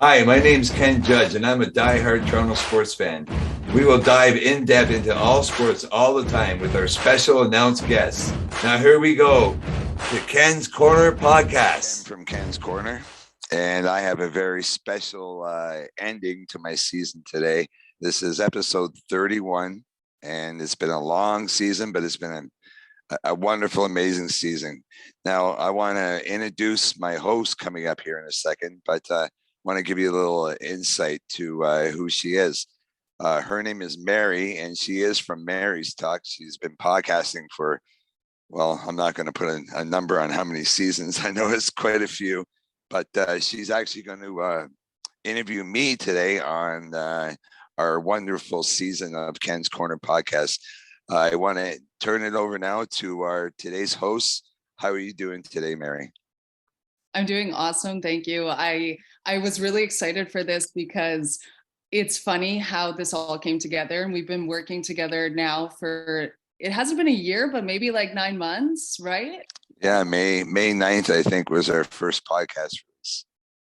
Hi, my name's Ken Judge, and I'm a diehard Toronto sports fan. We will dive in depth into all sports all the time with our special announced guests. Now, here we go to Ken's Korner Podcast. From Ken's Corner, and I have a very special ending to my season today. This is episode 31, and it's been a long season, but it's been a wonderful, amazing season. Now, I want to introduce my host coming up here in a second, but want to give you a little insight to who she is. Her name is Mary, and she is from Maryz Talk. She's been podcasting for, well, I'm not going to put a number on how many seasons. I know it's quite a few, but she's actually going to interview me today on our wonderful season of Ken's Korner Podcast. I want to turn it over now to our today's host. How are you doing today, Mary? I'm doing awesome. Thank you. I was really excited for this because it's funny how this all came together, and we've been working together now for, it hasn't been a year, but maybe like 9 months, right? Yeah, May 9th, I think, was our first podcast release.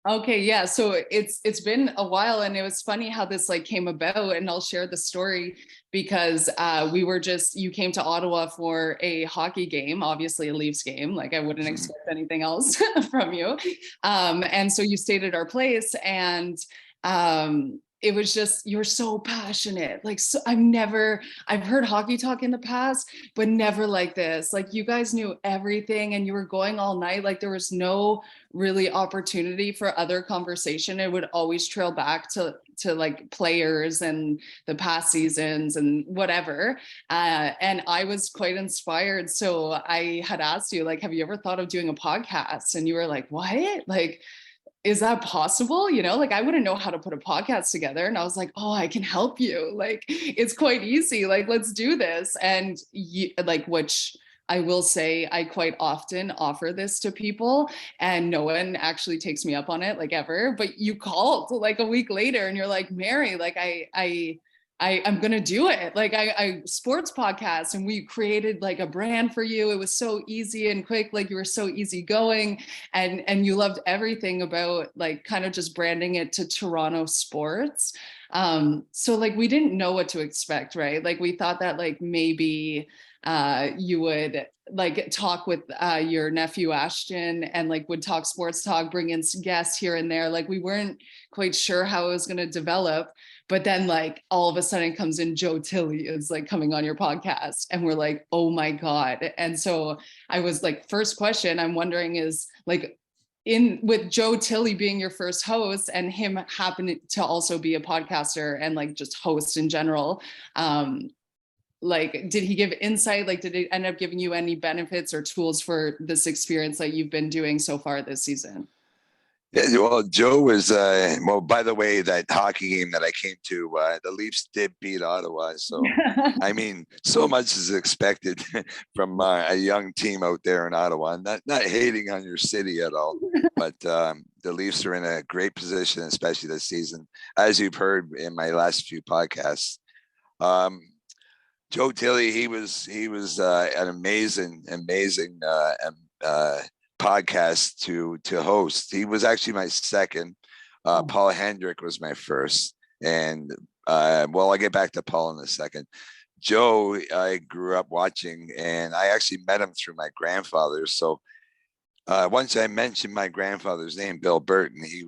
Okay, yeah. So it's been a while, and it was funny how this like came about, and I'll share the story because you came to Ottawa for a hockey game, obviously a Leafs game. Like I wouldn't expect anything else from you. And so you stayed at our place, and it was just, you're so passionate. Like, so I've heard hockey talk in the past, but never like this. Like you guys knew everything, and you were going all night. Like there was no really opportunity for other conversation. It would always trail back to like players and the past seasons and whatever. And I was quite inspired. So I had asked you, like, have you ever thought of doing a podcast? And you were like, what? Like, is that possible? You know, like I wouldn't know how to put a podcast together. And I was like, oh, I can help you. Like, it's quite easy. Like, let's do this. And which I will say, I quite often offer this to people, and no one actually takes me up on it, like ever. But you called like a week later, and you're like, Mary, like I'm gonna do it. Like I sports podcast, and we created like a brand for you. It was so easy and quick. Like you were so easygoing, and you loved everything about like kind of just branding it to Toronto sports. So like we didn't know what to expect, right? Like we thought that like maybe you would like talk with your nephew Ashton, and like would talk sports talk, bring in guests here and there. Like we weren't quite sure how it was going to develop. But then like all of a sudden comes in Joe Tilley is like coming on your podcast, and we're like, oh my God. And so I was like, first question I'm wondering is like, in with Joe Tilley being your first host and him happening to also be a podcaster and like just host in general, like did he give insight? Like did it end up giving you any benefits or tools for this experience that you've been doing so far this season? Yeah, well, Joe was, by the way, that hockey game that I came to, the Leafs did beat Ottawa. So, I mean, so much is expected from a young team out there in Ottawa. Not hating on your city at all, but the Leafs are in a great position, especially this season, as you've heard in my last few podcasts. Joe Tilley, he was an amazing podcast to host. He was actually my second. Paul Hendrick was my first, and I'll get back to Paul in a second. Joe, I grew up watching, and I actually met him through my grandfather. So once I mentioned my grandfather's name, Bill Burton, he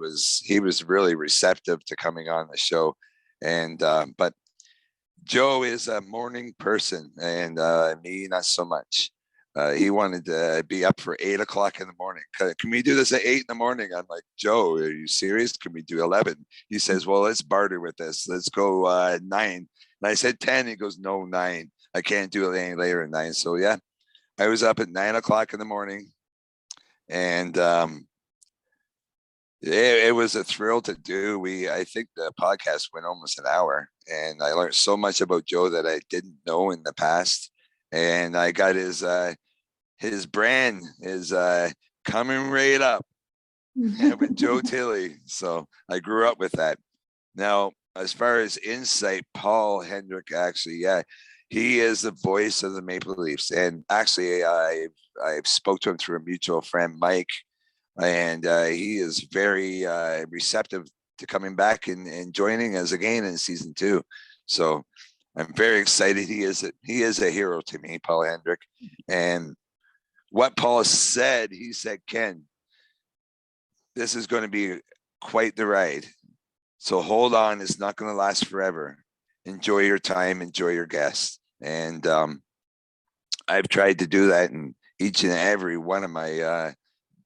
was really receptive to coming on the show, and but Joe is a morning person, and me not so much. He wanted to be up for 8 o'clock in the morning. Can we do this at 8 in the morning? I'm like, Joe, are you serious? Can we do 11? He says, well, let's barter with this. Let's go 9. And I said 10. He goes, no, 9. I can't do it any later than 9. So yeah, I was up at 9 o'clock in the morning, and it was a thrill to do. I think the podcast went almost an hour, and I learned so much about Joe that I didn't know in the past. And I got his brand is coming right up with Joe Tilley. So I grew up with that. Now, as far as insight, Paul Hendrick, actually, yeah, he is the voice of the Maple Leafs. And actually, I spoke to him through a mutual friend, Mike, and he is very receptive coming back and joining us again in season 2. So I'm very excited. He is a hero to me, Paul Hendrick. And what Paul said, he said, Ken, this is going to be quite the ride. So hold on. It's not going to last forever. Enjoy your time. Enjoy your guests. And I've tried to do that in each and every one of my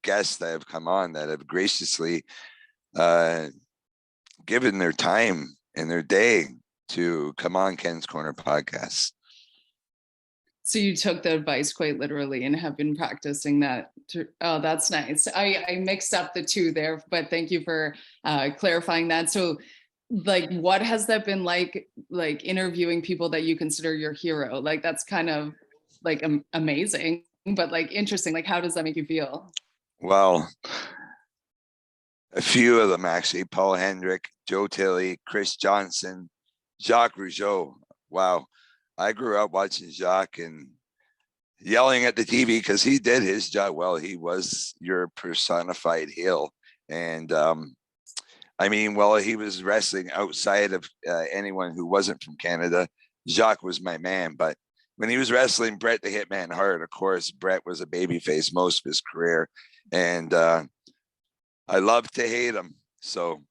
guests that have come on, that have graciously given their time and their day to come on Ken's Korner Podcast. So you took the advice quite literally and have been practicing that. Oh, that's nice. I mixed up the two there, but thank you for clarifying that. So like, what has that been like interviewing people that you consider your hero? Like, that's kind of like amazing, but like interesting. Like, how does that make you feel? Well, a few of them actually: Paul Hendrick, Joe Tilley, Chris Johnson, Jacques Rougeau. Wow. I grew up watching Jacques and yelling at the TV because he did his job well. He was your personified heel. And I mean, well, he was wrestling outside of anyone who wasn't from Canada. Jacques was my man. But when he was wrestling Bret the Hitman Hart, of course, Bret was a babyface most of his career. And I love to hate him. So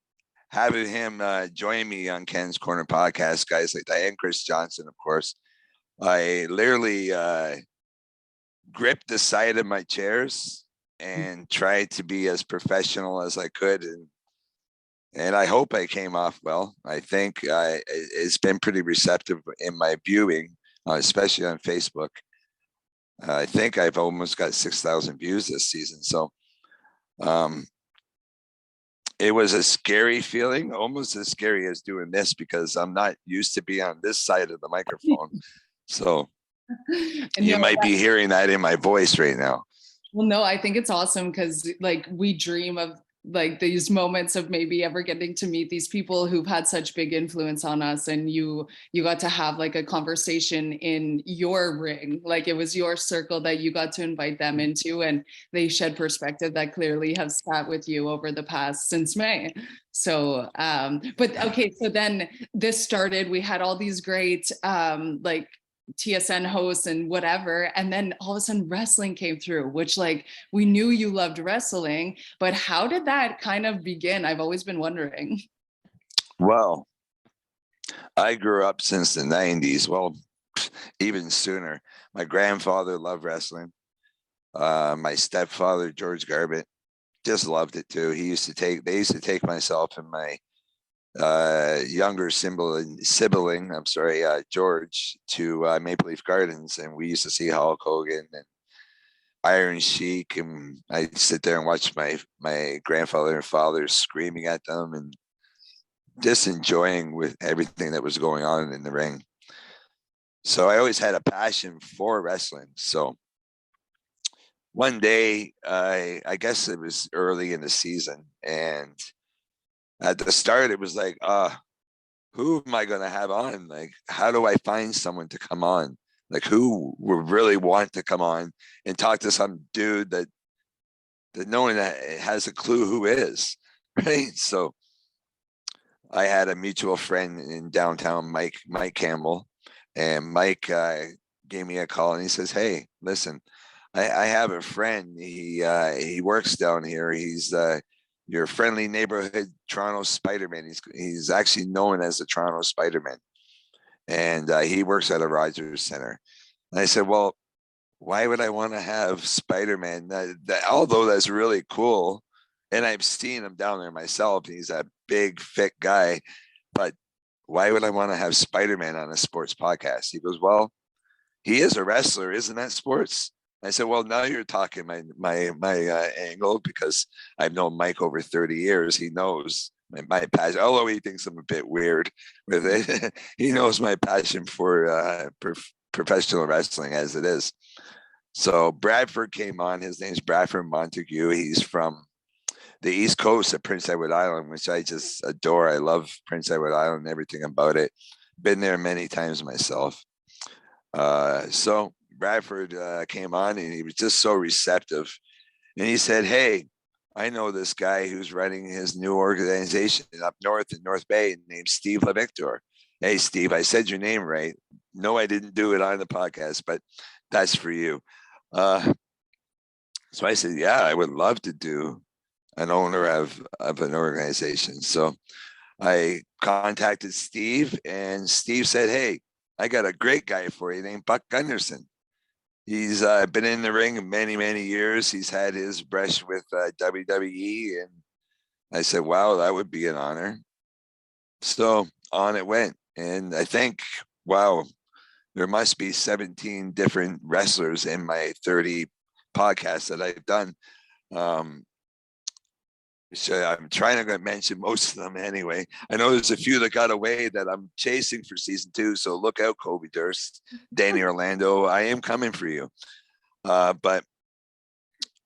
having him join me on Ken's Korner Podcast, guys like that, and Chris Johnson, of course, I literally gripped the side of my chairs and tried to be as professional as I could. And I hope I came off well. I think it's been pretty receptive in my viewing, especially on Facebook. I think I've almost got 6,000 views this season. So it was a scary feeling, almost as scary as doing this, because I'm not used to be on this side of the microphone. So you might be hearing that in my voice right now. Well, no, I think it's awesome because like we dream of like these moments of maybe ever getting to meet these people who've had such big influence on us, and you got to have like a conversation in your ring, like it was your circle that you got to invite them into, and they shed perspective that clearly have sat with you over the past since May. So but okay, so then this started, we had all these great like TSN hosts and whatever, and then all of a sudden wrestling came through, which like we knew you loved wrestling, but how did that kind of begin? I've always been wondering. Well, I grew up since the 90s, well, even sooner. My grandfather loved wrestling. My stepfather, George Garbett, just loved it too. They used to take myself and my younger sibling, George, to Maple Leaf Gardens, and we used to see Hulk Hogan and Iron Sheik, and I'd sit there and watch my grandfather and father screaming at them and just enjoying with everything that was going on in the ring. So I always had a passion for wrestling. So one day, I guess it was early in the season, and at the start, it was like, who am I going to have on? Like, how do I find someone to come on? Like, who would really want to come on and talk to some dude that no one has a clue who is, right? So I had a mutual friend in downtown, Mike Campbell, and Mike gave me a call and he says, "Hey, listen, I have a friend. He works down here. He's your friendly neighborhood Toronto Spider-Man. He's actually known as the Toronto Spider-Man. And he works at a Rogers Center." And I said, "Well, why would I want to have Spider-Man? Although that's really cool. And I've seen him down there myself. He's a big, fit guy. But why would I want to have Spider-Man on a sports podcast?" He goes, "Well, he is a wrestler. Isn't that sports?" I said, "Well, now you're talking my angle, because I've known Mike over 30 years. He knows my passion, although he thinks I'm a bit weird with it. He knows my passion for professional wrestling as it is." So Bradford came on. His name's Bradford Montague. He's from the East Coast of Prince Edward Island, which I just adore. I love Prince Edward Island, everything about it. Been there many times myself. So Bradford came on, and he was just so receptive. And he said, "Hey, I know this guy who's running his new organization up north in North Bay named Steve LeVictor. Hey, Steve, I said your name right. No, I didn't do it on the podcast, but that's for you. So I said, yeah, I would love to do an owner of an organization. So I contacted Steve, and Steve said, hey, I got a great guy for you named Buck Gunderson. He's been in the ring many, many years. He's had his brush with WWE. And I said, wow, that would be an honor. So on it went. And I think, wow, there must be 17 different wrestlers in my 30 podcasts that I've done. So I'm trying to mention most of them anyway. I know there's a few that got away that I'm chasing for season 2. So look out, Kobe Durst, Danny Orlando. I am coming for you. But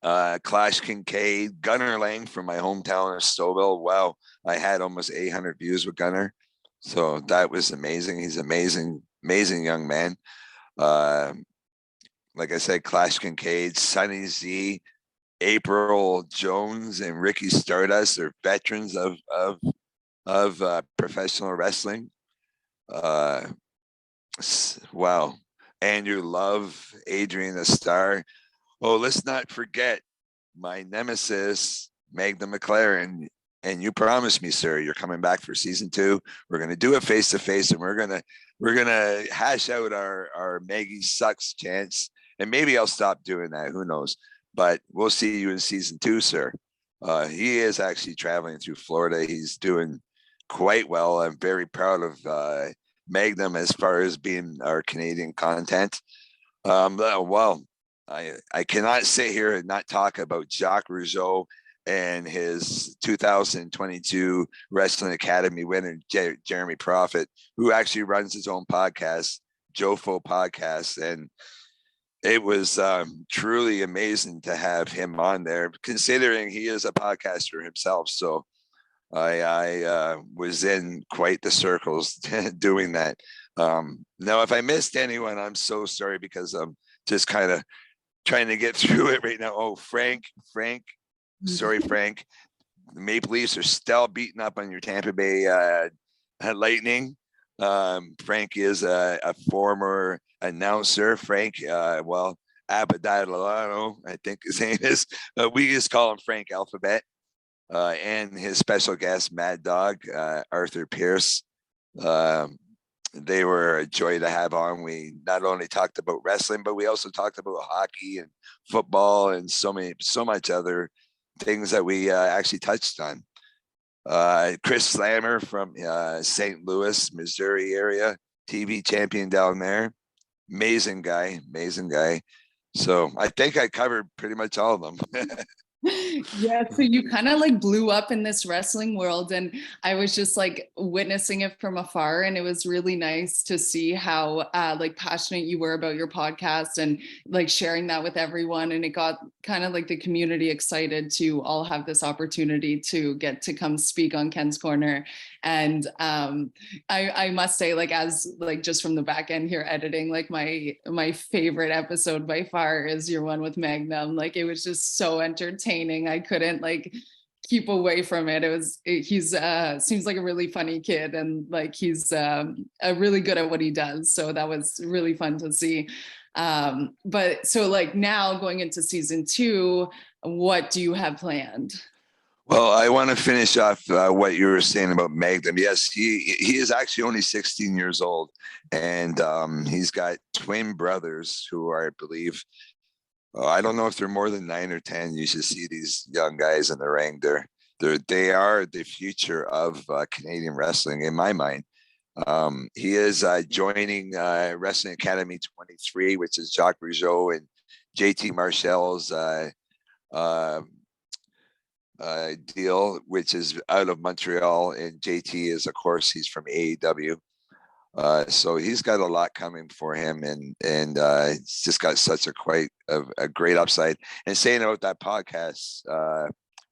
Clash Kincaid, Gunnar Lang from my hometown of Stouffville. Wow, I had almost 800 views with Gunnar. So that was amazing. He's amazing, amazing young man. Like I said, Clash Kincaid, Sunny Z, April Jones, and Ricky Stardust are veterans of professional wrestling. Wow. Andrew Love, Adrian the Star. Oh, let's not forget my nemesis, Magda McLaren. And you promised me, sir, you're coming back for season 2. We're going to do it face to face, and we're gonna hash out our Maggie sucks chance. And maybe I'll stop doing that. Who knows? But we'll see you in season 2, sir. He is actually traveling through Florida. He's doing quite well. I'm very proud of Magnum as far as being our Canadian content. Well, I cannot sit here and not talk about Jacques Rougeau and his 2022 Wrestling Academy winner, Jeremy Prophet, who actually runs his own podcast, Jofo Podcast. And it was truly amazing to have him on there, considering he is a podcaster himself. So I was in quite the circles doing that. Now, if I missed anyone, I'm so sorry, because I'm just kind of trying to get through it right now. Oh, Frank, sorry, Frank. The Maple Leafs are still beating up on your Tampa Bay Lightning. Frank is a former announcer. Frank, Abadalano, I think his name is. We just call him Frank Alphabet. And his special guest, Mad Dog, Arthur Pierce. They were a joy to have on. We not only talked about wrestling, but we also talked about hockey and football and so much other things that we actually touched on. Chris Slammer from St. Louis, Missouri area, TV champion down there. Amazing guy. So I think I covered pretty much all of them. Yeah, so you kind of like blew up in this wrestling world, and I was just like witnessing it from afar, and it was really nice to see how like passionate you were about your podcast and like sharing that with everyone. And it got kind of like the community excited to all have this opportunity to get to come speak on Ken's Corner. And I must say, like, as like just from the back end here editing, like my favorite episode by far is your one with Magnum. Like, it was just so entertaining. I couldn't like keep away from it. He's seems like a really funny kid, and like he's really good at what he does. So that was really fun to see. But so like now going into season 2, what do you have planned? Well, I want to finish off what you were saying about Magnum. Yes, he is actually only 16 years old, and he's got twin brothers who are, I believe, I don't know if they're more than 9 or 10. You should see these young guys in the ring. They are the future of Canadian wrestling, in my mind. He is joining Wrestling Academy 23, which is Jacques Rougeau and JT Marshall's deal, which is out of Montreal. And JT is, of course, he's from AEW. So he's got a lot coming for him, and he's just got such a great upside. And saying about that podcast,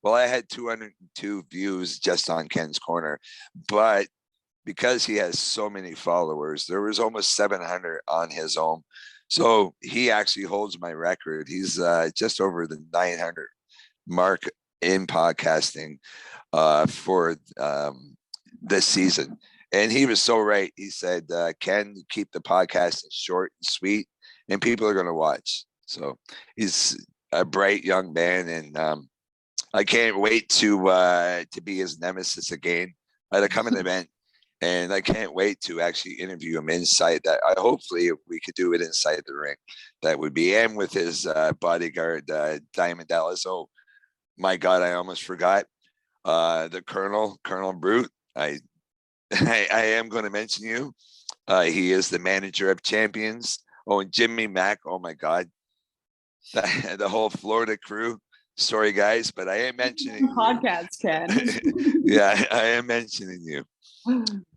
well, I had 202 views just on Ken's Corner, but because he has so many followers, there was almost 700 on his own. So he actually holds my record. He's just over the 900 mark in podcasting for this season. And he was so right. He said, Ken, keep the podcast short and sweet, and people are going to watch. So he's a bright young man, and I can't wait to be his nemesis again at a coming event. And I can't wait to actually interview him inside that. Hopefully we could do it inside the ring. That would be, and with his bodyguard, Diamond Dallas. Oh my God, I almost forgot. The Colonel Brute. I am going to mention you. He is the manager of champions. Oh, and Jimmy Mack. Oh my God. The whole Florida crew. Sorry, guys, but I am mentioning podcast, Ken. Yeah, I am mentioning you.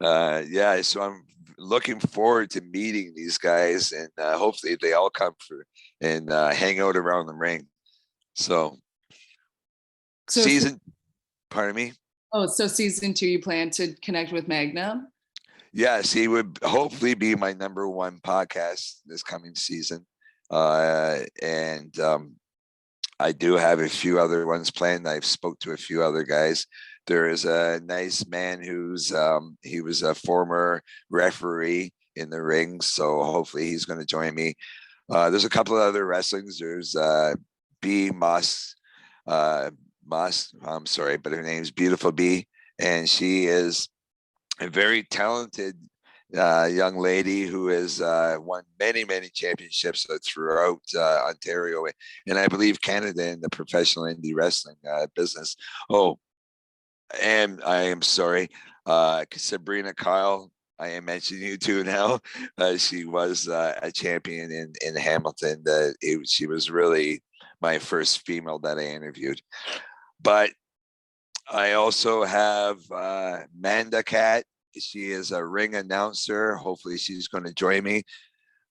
Yeah, so I'm looking forward to meeting these guys, and hopefully they all come for and hang out around the ring. So season, pardon me. Oh, so season 2, you plan to connect with Magna? Yes, he would hopefully be my number one podcast this coming season. And I do have a few other ones planned. I've spoke to a few other guys. There is a nice man who's he was a former referee in the ring, so hopefully he's going to join me. There's a couple of other wrestlings. There's B Moss. I'm sorry, but her name's Beautiful B, and she is a very talented young lady who has won many championships throughout Ontario and I believe Canada in the professional indie wrestling business. Oh, and I am sorry, Sabrina Kyle. I am mentioning you too now. She was a champion in Hamilton. She was really my first female that I interviewed. But I also have Manda Cat. She is a ring announcer. Hopefully she's going to join me.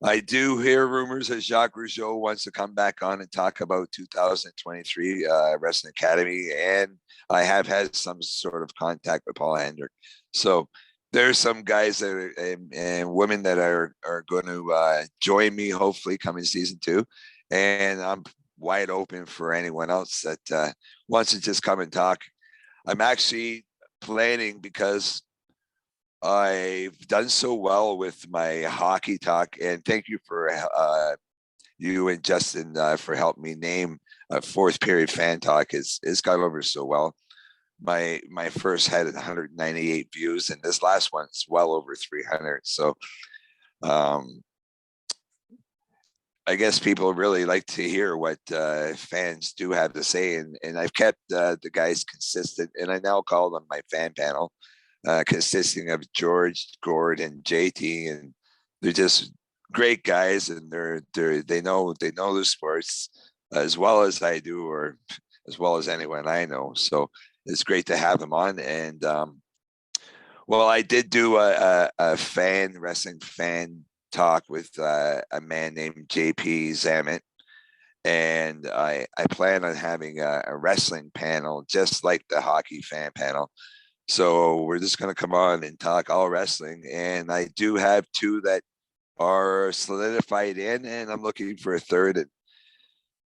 I do hear rumors that Jacques Rougeau wants to come back on and talk about 2023 Wrestling Academy. And I have had some sort of contact with Paul Hendrick. So there's some guys that are, and women that are going to join me, hopefully coming season 2. And I'm wide open for anyone else that wants to just come and talk. I'm actually planning, because I've done so well with my hockey talk, and thank you for you and Justin for helping me name Fourth Period Fan Talk. It's gone over so well. My first had 198 views, and this last one's well over 300. So I guess people really like to hear what fans do have to say, and I've kept the guys consistent, and I now call them my fan panel, consisting of George, Gord, and JT, and they're just great guys, and they know the sports as well as I do, or as well as anyone I know. So it's great to have them on. And well, I did do a wrestling fan talk with a man named JP Zamet, and I plan on having a wrestling panel just like the hockey fan panel. So we're just going to come on and talk all wrestling, and I do have 2 that are solidified in, and I'm looking for a third. And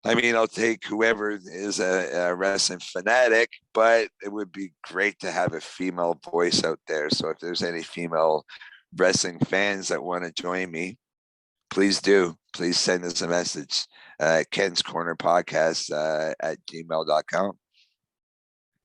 I mean, I'll take whoever is a wrestling fanatic, but it would be great to have a female voice out there. So if there's any female wrestling fans that want to join me, please do. Please send us a message. Ken's Korner Podcast at gmail.com.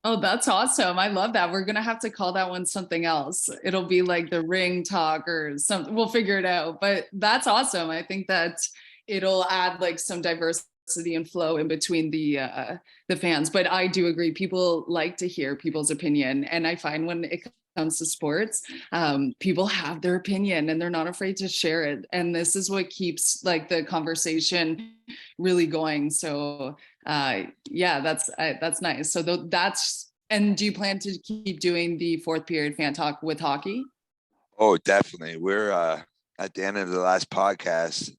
Oh, that's awesome. I love that. We're going to have to call that one something else. It'll be like the ring talk or something. We'll figure it out. But that's awesome. I think that it'll add like some diversity and flow in between the fans. But I do agree. People like to hear people's opinion. And I find when it comes to sports, people have their opinion and they're not afraid to share it. And this is what keeps like the conversation really going. So yeah, that's nice. So and do you plan to keep doing the Fourth Period Fan Talk with hockey? Oh, definitely. We're at the end of the last podcast,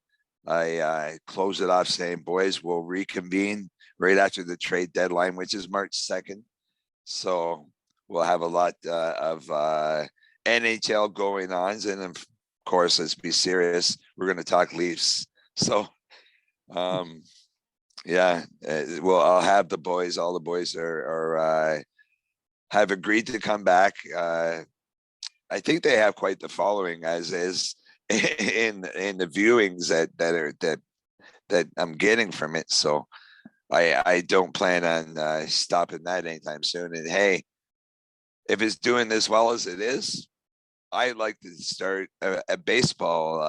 I closed it off saying, boys, we'll reconvene right after the trade deadline, which is March 2nd. So we'll have a lot of NHL going on. And of course, let's be serious, we're going to talk Leafs. So Yeah. Well, I'll have the boys. All the boys are have agreed to come back. I think they have quite the following, as is in the viewings that I'm getting from it. So I don't plan on stopping that anytime soon. And hey, if it's doing as well as it is, I'd like to start a baseball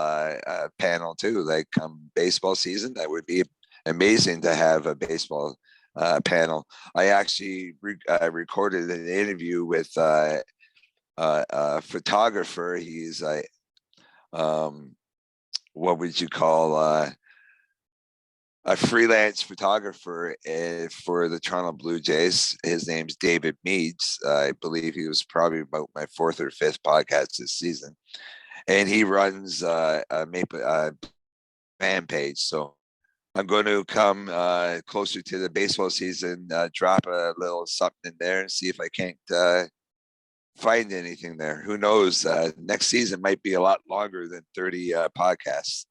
panel too. Like come baseball season, that would be amazing to have a baseball panel. I actually recorded an interview with a photographer. He's what would you call a freelance photographer for the Toronto Blue Jays. His name's David Meads. I believe he was probably about my fourth or fifth podcast this season, and he runs a Maple fan page. So I'm going to come closer to the baseball season, drop a little something in there, and see if I can't find anything there. Who knows? Next season might be a lot longer than 30 podcasts.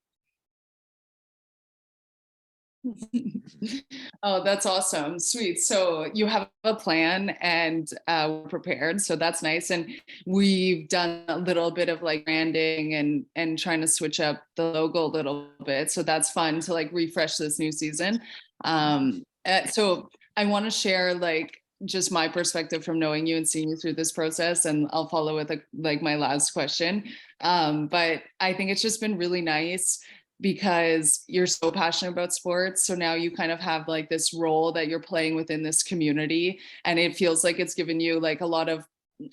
Oh, that's awesome. Sweet. So you have a plan and we're prepared. So that's nice. And we've done a little bit of like branding and trying to switch up the logo a little bit. So that's fun to like refresh this new season. So I want to share like just my perspective from knowing you and seeing you through this process. And I'll follow with like my last question. But I think it's just been really nice because you're so passionate about sports. So now you kind of have like this role that you're playing within this community. And it feels like it's given you like a lot of,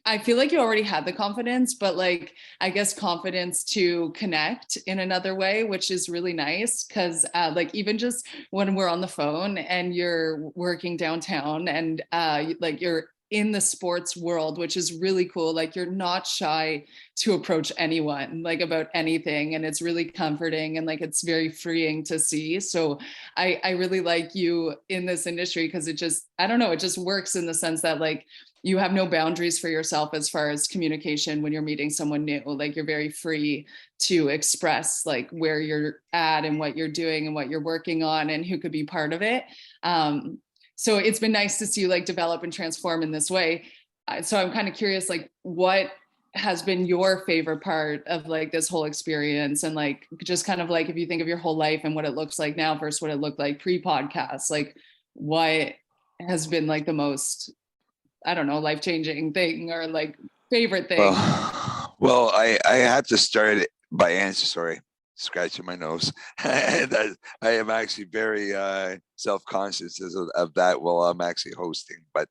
I feel like you already had the confidence, but like, I guess confidence to connect in another way, which is really nice. Cause like, even just when we're on the phone and you're working downtown and like you're in the sports world, which is really cool. Like you're not shy to approach anyone like about anything. And it's really comforting and like, it's very freeing to see. So I really like you in this industry because it just, I don't know, it just works in the sense that like, you have no boundaries for yourself as far as communication when you're meeting someone new. Like you're very free to express like where you're at and what you're doing and what you're working on and who could be part of it. So it's been nice to see you like develop and transform in this way. So I'm kind of curious, like what has been your favorite part of like this whole experience? And like, just kind of like, if you think of your whole life and what it looks like now versus what it looked like pre-podcast, like what has been like the most, I don't know, life-changing thing or like favorite thing? Well, I have to start by scratching my nose. And I am actually very self-conscious of that while I'm actually hosting, but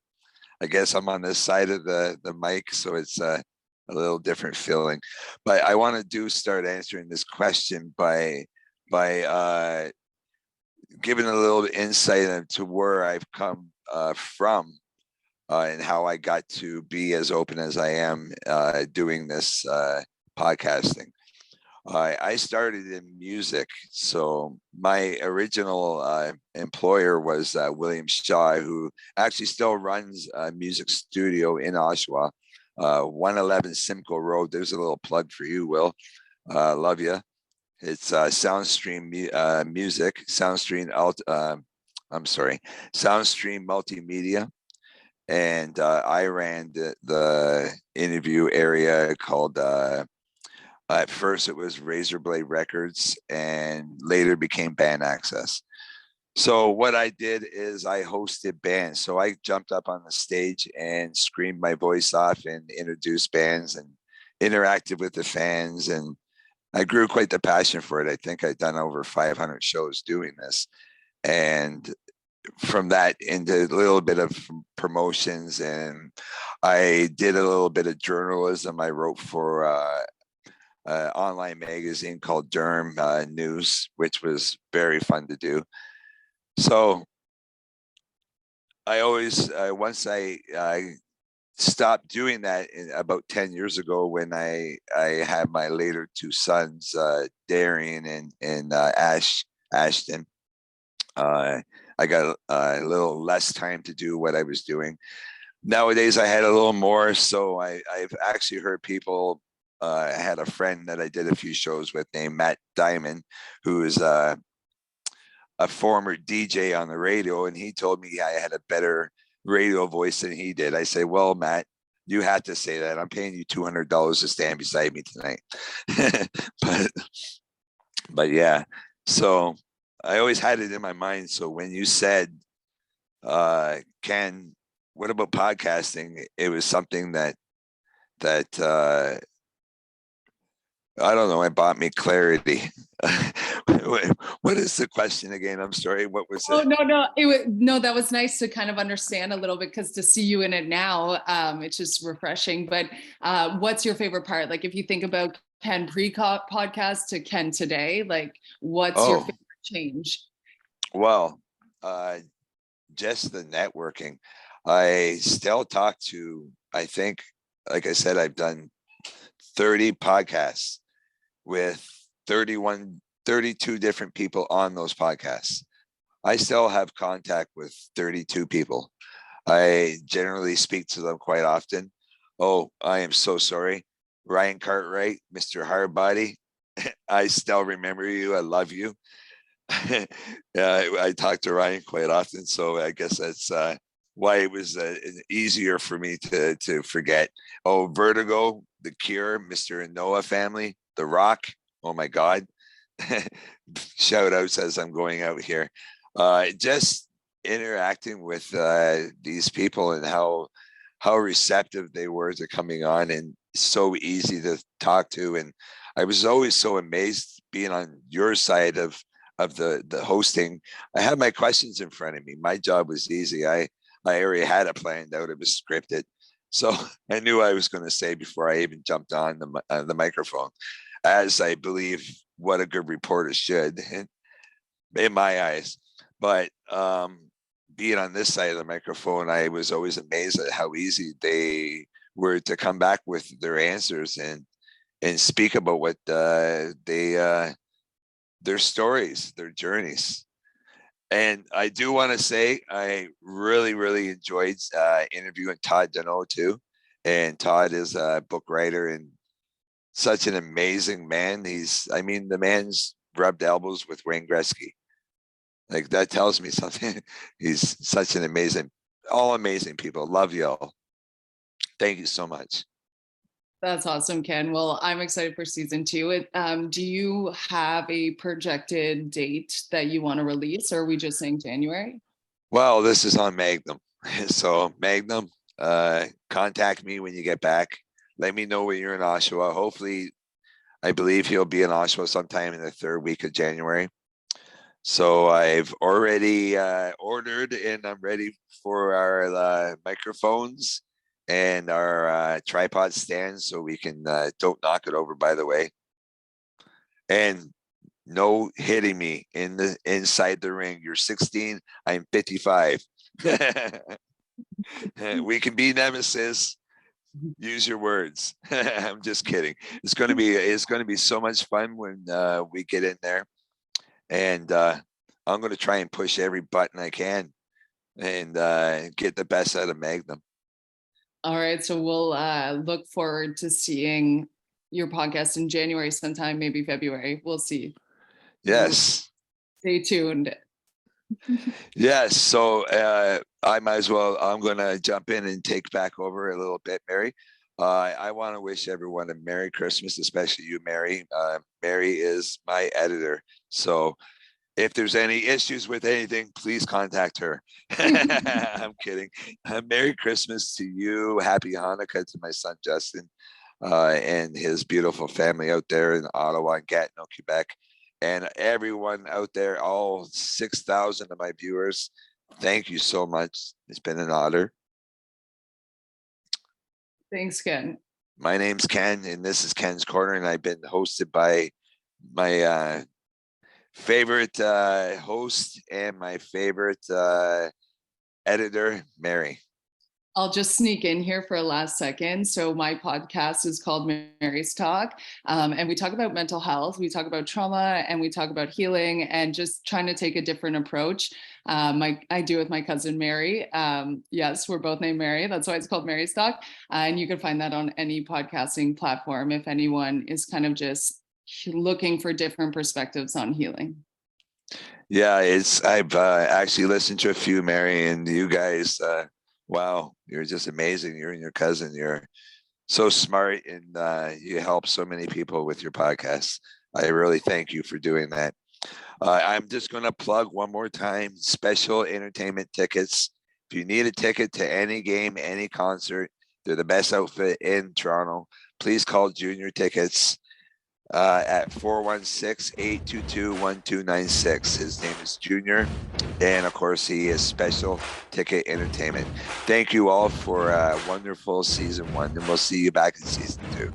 I guess I'm on this side of the mic, so it's a little different feeling. But I want to start answering this question by giving a little insight into where I've come from and how I got to be as open as I am doing this podcasting. I started in music. So my original employer was William Shaw, who actually still runs a music studio in Oshawa, 111 Simcoe Road. There's a little plug for you, Will. Love you. It's Soundstream Music, Soundstream Multimedia. And I ran the interview area called, at first it was Razorblade Records and later became Band Access. So what I did is I hosted bands. So I jumped up on the stage and screamed my voice off and introduced bands and interacted with the fans. And I grew quite the passion for it. I think I'd done over 500 shows doing this. And from that into a little bit of promotions, and I did a little bit of journalism. I wrote for an online magazine called Durham News, which was very fun to do. So I always, once I stopped doing that about 10 years ago when I had my later two sons, Darian and Ashton, I got a little less time to do what I was doing. Nowadays, I had a little more. So I've actually heard people, I had a friend that I did a few shows with named Matt Diamond, who is a former DJ on the radio, and he told me I had a better radio voice than he did. I say, well, Matt, you had to say that. I'm paying you $200 to stand beside me tonight. but yeah, so I always had it in my mind. So when you said, Ken, what about podcasting? It was something that I don't know. It brought me clarity. What is the question again? I'm sorry. What was it? Oh, no. No, that was nice to kind of understand a little bit, because to see you in it now, it's just refreshing. But what's your favorite part? Like, if you think about Ken pre-podcast to Ken today, like, what's your favorite change? Well, just the networking. I still talk to, I think, like I said, I've done 30 podcasts with 32 different people on those podcasts. I still have contact with 32 people. I generally speak to them quite often. Oh, I am so sorry. Ryan Cartwright, Mr. Hardbody, I still remember you. I love you. I talk to Ryan quite often, so I guess that's why it was easier for me to forget. Oh, Vertigo, The Cure, Mr. and Noah family, The Rock. Oh my God. Shout outs as I'm going out here. Just interacting with these people and how receptive they were to coming on, and so easy to talk to. And I was always so amazed being on your side of the hosting. I had my questions in front of me. My job was easy. I already had it planned out. It was scripted. So I knew I was going to say before I even jumped on the microphone, as I believe what a good reporter should, in my eyes. But being on this side of the microphone, I was always amazed at how easy they were to come back with their answers and speak about what their stories, their journeys. And I do want to say I really, really enjoyed interviewing Todd Deneau too. And Todd is a book writer and such an amazing man. The man's rubbed elbows with Wayne Gretzky. Like, that tells me something. He's such an all amazing people. Love y'all. Thank you so much. That's awesome, Ken. Well, I'm excited for season 2. Do you have a projected date that you want to release, or are we just saying January? Well, this is on Magnum. So Magnum, contact me when you get back. Let me know when you're in Oshawa. Hopefully, I believe he'll be in Oshawa sometime in the 3rd week of January. So I've already ordered, and I'm ready for our microphones and our tripod stands, so we can don't knock it over, by the way. And no hitting me inside the ring. You're 16, I'm 55. We can be nemesis. Use your words. I'm just kidding. It's going to be so much fun when we get in there, and I'm going to try and push every button I can and get the best out of Magnum. All right, so we'll look forward to seeing your podcast in January sometime, maybe February. We'll see. Yes. Stay tuned. Yes. So I might as well, I'm going to jump in and take back over a little bit, Mary. I want to wish everyone a Merry Christmas, especially you, Mary. Mary is my editor. So if there's any issues with anything, please contact her. I'm kidding. Merry Christmas to you. Happy Hanukkah to my son, Justin, and his beautiful family out there in Ottawa and Gatineau, Quebec. And everyone out there, all 6,000 of my viewers, thank you so much. It's been an honor. Thanks, Ken. My name's Ken, and this is Ken's Corner, and I've been hosted by my favorite host and my favorite editor, Mary. I'll just sneak in here for a last second. So my podcast is called Maryz Talk, and we talk about mental health, we talk about trauma, and we talk about healing, and just trying to take a different approach. I do with my cousin Mary. Yes, we're both named Mary. That's why it's called Maryz Talk. And you can find that on any podcasting platform if anyone is kind of just looking for different perspectives on healing. Yeah, I've actually listened to a few, Mary, and you guys. Wow, you're just amazing. You and your cousin, you're so smart, and you help so many people with your podcast. I really thank you for doing that. I'm just going to plug one more time: special entertainment tickets. If you need a ticket to any game, any concert, they're the best outfit in Toronto. Please call Junior Tickets at 416-822-1296. His name is Junior, and of course, he is Special Ticket Entertainment. Thank you all for a wonderful season 1, and we'll see you back in season 2.